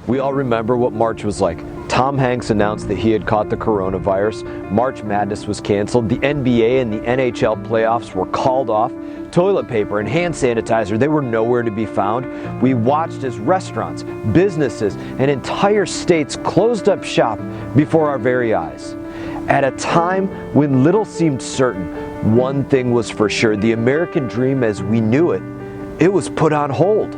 We all remember what March was like. Tom Hanks announced that he had caught the coronavirus. March Madness was canceled. The NBA and the NHL playoffs were called off. Toilet paper and hand sanitizer, they were nowhere to be found. We watched as restaurants, businesses, and entire states closed up shop before our very eyes. At a time when little seemed certain, one thing was for sure: the American dream as we knew it, it was put on hold.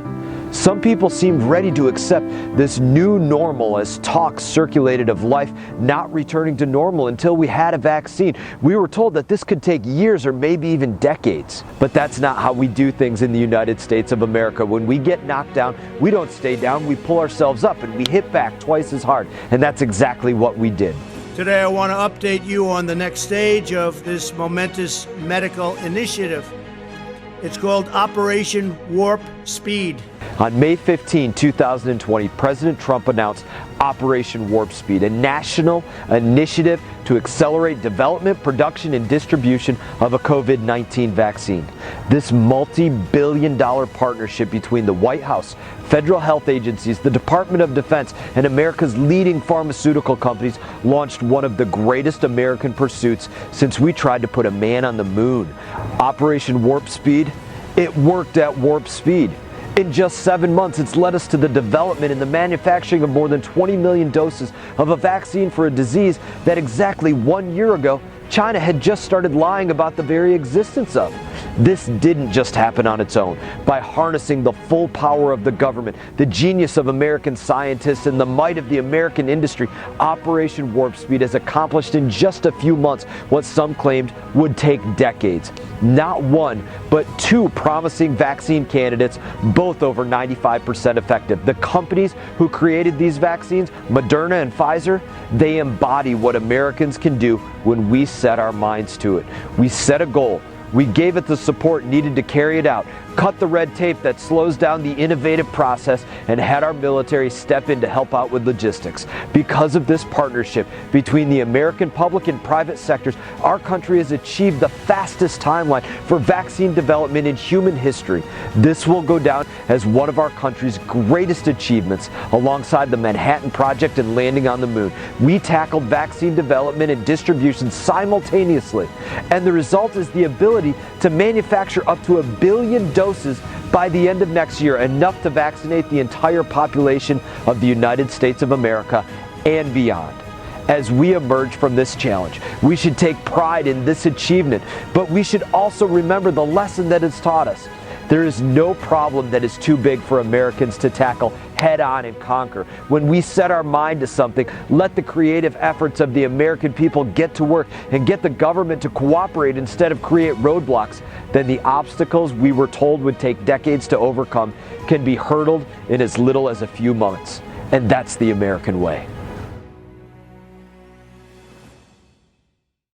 Some people seemed ready to accept this new normal as talk circulated of life not returning to normal until we had a vaccine. We were told that this could take years or maybe even decades. But that's not how we do things in the United States of America. When we get knocked down, we don't stay down, we pull ourselves up and we hit back twice as hard. And that's exactly what we did. Today I want to update you on the next stage of this momentous medical initiative. It's called Operation Warp Speed. On May 15, 2020, President Trump announced Operation Warp Speed, a national initiative to accelerate development, production, and distribution of a COVID-19 vaccine. This multi-billion-dollar partnership between the White House, federal health agencies, the Department of Defense, and America's leading pharmaceutical companies launched one of the greatest American pursuits since we tried to put a man on the moon. Operation Warp Speed, it worked at warp speed. In just 7 months, it's led us to the development and the manufacturing of more than 20 million doses of a vaccine for a disease that exactly 1 year ago, China had just started lying about the very existence of. This didn't just happen on its own. By harnessing the full power of the government, the genius of American scientists, and the might of the American industry, Operation Warp Speed has accomplished in just a few months what some claimed would take decades. Not one, but two promising vaccine candidates, both over 95% effective. The companies who created these vaccines, Moderna and Pfizer, they embody what Americans can do when we set our minds to it. We set a goal. We gave it the support needed to carry it out, cut the red tape that slows down the innovative process, and had our military step in to help out with logistics. Because of this partnership between the American public and private sectors, our country has achieved the fastest timeline for vaccine development in human history. This will go down as one of our country's greatest achievements, alongside the Manhattan Project and landing on the moon. We tackled vaccine development and distribution simultaneously, and the result is the ability to manufacture up to 1 billion doses by the end of next year, enough to vaccinate the entire population of the United States of America and beyond. As we emerge from this challenge, we should take pride in this achievement, but we should also remember the lesson that it's taught us. There is no problem that is too big for Americans to tackle head on and conquer. When we set our mind to something, let the creative efforts of the American people get to work and get the government to cooperate instead of create roadblocks, then the obstacles we were told would take decades to overcome can be hurdled in as little as a few months. And that's the American way.